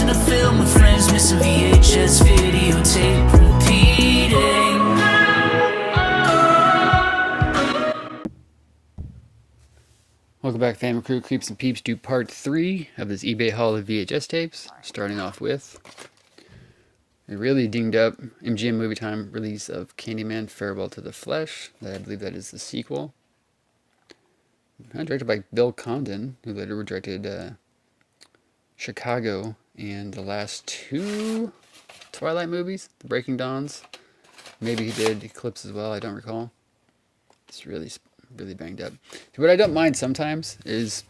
watching a film with friends, missing VHS videotape repeating. Welcome back, family crew. Creeps and Peeps do part 3 of this eBay haul of VHS tapes. Starting off with a really dinged up MGM Movie Time release of Candyman Farewell to the Flesh. I believe that is the sequel. Directed by Bill Condon, who later directed Chicago and the last 2 Twilight movies, The Breaking Dawns. Maybe he did Eclipse as well, I don't recall. It's really banged up. What I don't mind sometimes is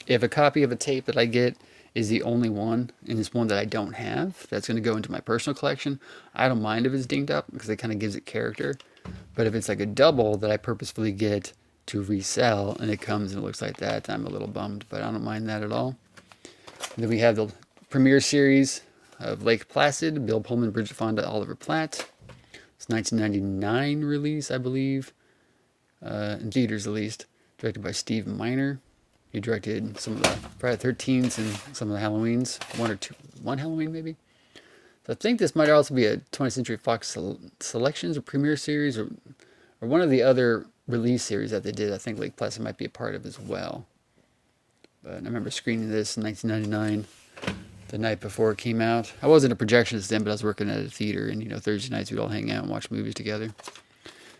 if a copy of a tape that I get is the only one, and it's one that I don't have, that's going to go into my personal collection, I don't mind if it's dinged up because it kind of gives it character. But if it's like a double that I purposefully get to resell and it comes and it looks like that, I'm a little bummed, but I don't mind that at all. And then we have the premiere series of Lake Placid, Bill Pullman, Bridget Fonda, Oliver Platt. It's 1999 release, I believe. In theaters at least, directed by Steve Miner. He directed some of the Friday the 13th and some of the Halloweens, one Halloween maybe. So I think this might also be a 20th Century Fox Selections or premiere series or one of the other release series that they did. I think Lake Placid might be a part of as well. But I remember screening this in 1999, the night before it came out. I wasn't a projectionist then, but I was working at a theater, and Thursday nights we'd all hang out and watch movies together.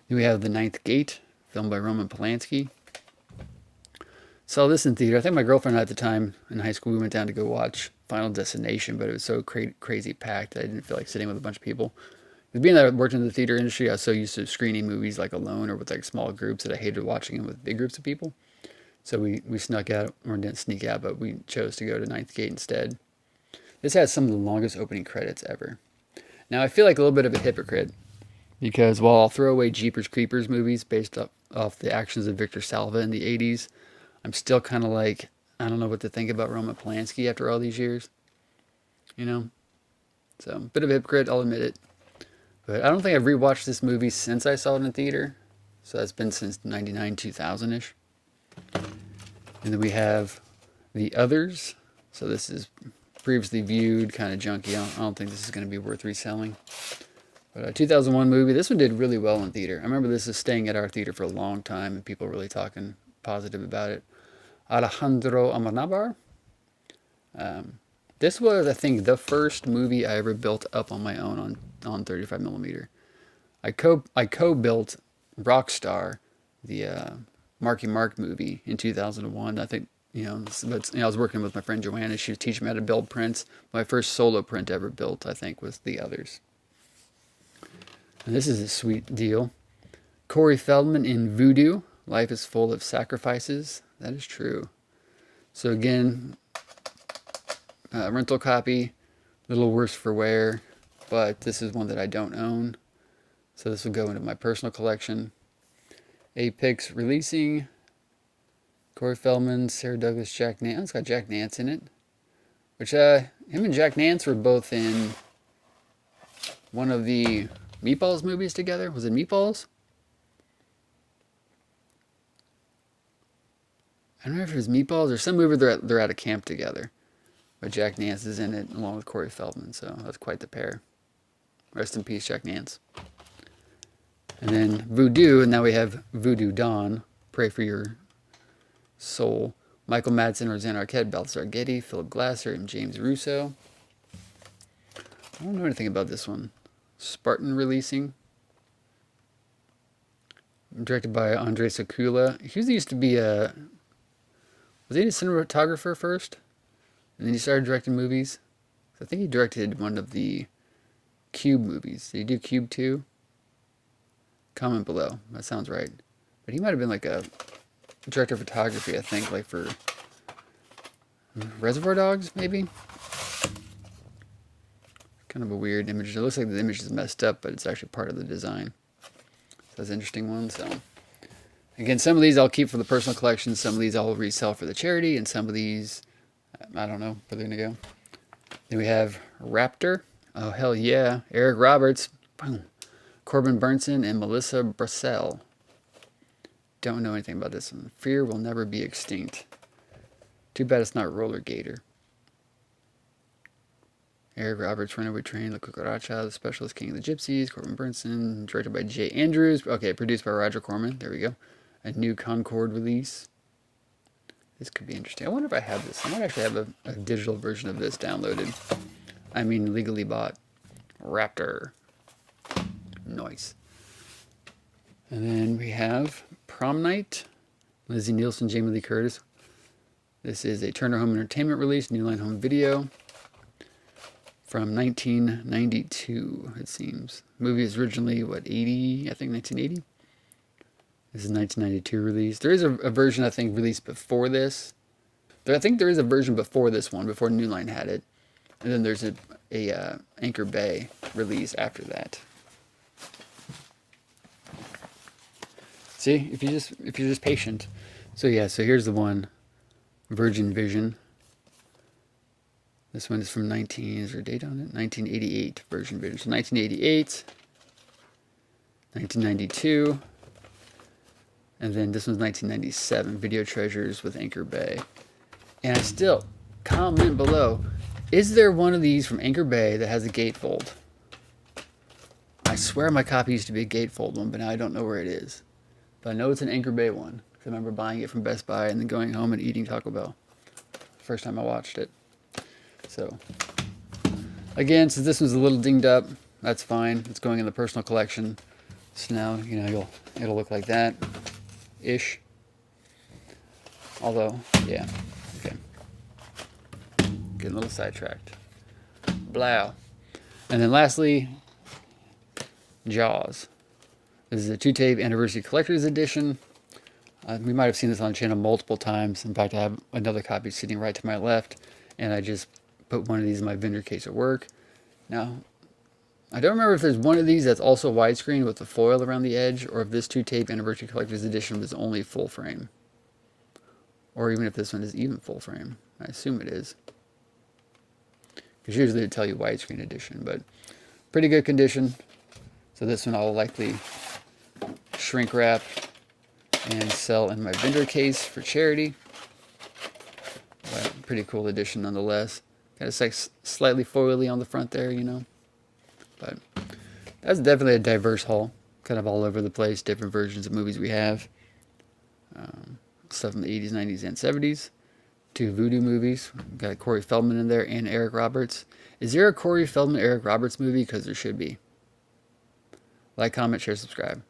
Then we have The Ninth Gate, filmed by Roman Polanski. Saw this in theater. I think my girlfriend at the time in high school, we went down to go watch Final Destination, but it was so crazy packed that I didn't feel like sitting with a bunch of people. Being that I worked in the theater industry, I was so used to screening movies like alone or with like small groups that I hated watching them with big groups of people. So we snuck out, or didn't sneak out, but we chose to go to Ninth Gate instead. This has some of the longest opening credits ever. Now I feel like a little bit of a hypocrite, because while I'll throw away Jeepers Creepers movies based off the actions of Victor Salva in the 80s, I'm still kind of like, I don't know what to think about Roman Polanski after all these years. So, bit of a hypocrite, I'll admit it. But I don't think I've rewatched this movie since I saw it in the theater. So that's been since 99, 2000-ish. And then we have The Others. So this is previously viewed, kind of junky. I don't think this is going to be worth reselling. But a 2001 movie. This one did really well in theater. I remember this is staying at our theater for a long time and people really talking positive about it. Alejandro Amenabar. This was, I think, the first movie I ever built up on my own on 35mm. I co-built Rockstar, the Marky Mark movie in 2001. I think, I was working with my friend Joanna. She was teaching me how to build prints. My first solo print ever built, I think, was The Others. And this is a sweet deal. Corey Feldman in Voodoo. Life is full of sacrifices. That is true. So again, rental copy, a little worse for wear, but this is one that I don't own. So this will go into my personal collection. Apex releasing. Corey Feldman, Sarah Douglas, Jack Nance. Oh, it's got Jack Nance in it. Which, him and Jack Nance were both in one of the Meatballs movies together. Was it Meatballs? I don't know if it was Meatballs or some movie they're at a camp together. But Jack Nance is in it along with Corey Feldman, so that's quite the pair. Rest in peace, Jack Nance. And then Voodoo, and now we have Voodoo Dawn. Pray for your soul. Michael Madsen, Rosanna Arquette, Balthazar Getty, Philip Glasser, and James Russo. I don't know anything about this one. Spartan releasing. Directed by Andrei Sakula. He used to be was he a cinematographer first? And then he started directing movies. I think he directed one of the Cube movies. Did he do Cube 2? Comment below. That sounds right. But he might have been like a director of photography, I think, like for Reservoir Dogs, maybe? Kind of a weird image. It looks like the image is messed up, but it's actually part of the design. So that's an interesting one. So again, some of these I'll keep for the personal collection. Some of these I'll resell for the charity. And some of these, I don't know where they're going to go. Then we have Raptor. Oh, hell yeah. Eric Roberts. Boom. Corbin Burnson and Melissa Brassell. Don't know anything about this one. Fear will never be extinct. Too bad it's not Roller Gator. Eric Roberts, Runaway Train, La Cucaracha, The Specialist, King of the Gypsies, Corbin Burnson, directed by Jay Andrews. Okay, produced by Roger Corman. There we go. A new Concord release. This could be interesting. I wonder if I have this. I might actually have a digital version of this downloaded. I mean, legally bought. Raptor. Nice. And then we have Prom Night. Lizzie Nielsen, Jamie Lee Curtis. This is a Turner Home Entertainment release, New Line Home Video. From 1992, it seems. The movie is originally, what, 80? I think 1980? This is 1992 release. There is a version, I think, released before this. I think there is a version before this one, before New Line had it. And then there's a Anchor Bay release after that. See, if you're just patient. So yeah, so here's the one, Virgin Vision. This one is from is there a date on it? 1988, Virgin Vision. So 1988, 1992, and then this one's 1997, Video Treasures with Anchor Bay. And I still, comment below, is there one of these from Anchor Bay that has a gatefold? I swear my copy used to be a gatefold one, but now I don't know where it is. But I know it's an Anchor Bay one. I remember buying it from Best Buy and then going home and eating Taco Bell. First time I watched it. So, again, since this was a little dinged up, that's fine. It's going in the personal collection. So now, you know, it'll look like that ish. Although, yeah, okay. Getting a little sidetracked. Blow. And then lastly, Jaws. This is a 2-tape anniversary collector's edition. We might have seen this on the channel multiple times. In fact, I have another copy sitting right to my left, and I just put one of these in my vendor case at work. Now, I don't remember if there's one of these that's also widescreen with the foil around the edge, or if this 2-tape anniversary collector's edition was only full frame. Or even if this one is even full frame. I assume it is. Because usually they tell you widescreen edition, but pretty good condition. So this one I'll likely shrink wrap and sell in my vendor case for charity. But pretty cool edition nonetheless. Got a slightly foily on the front there, you know. But that's definitely a diverse haul. Kind of all over the place, different versions of movies we have. Stuff from the 80s, 90s, and 70s. 2 voodoo movies. We've got Corey Feldman in there and Eric Roberts. Is there a Corey Feldman, Eric Roberts movie? Because there should be. Like, comment, share, subscribe.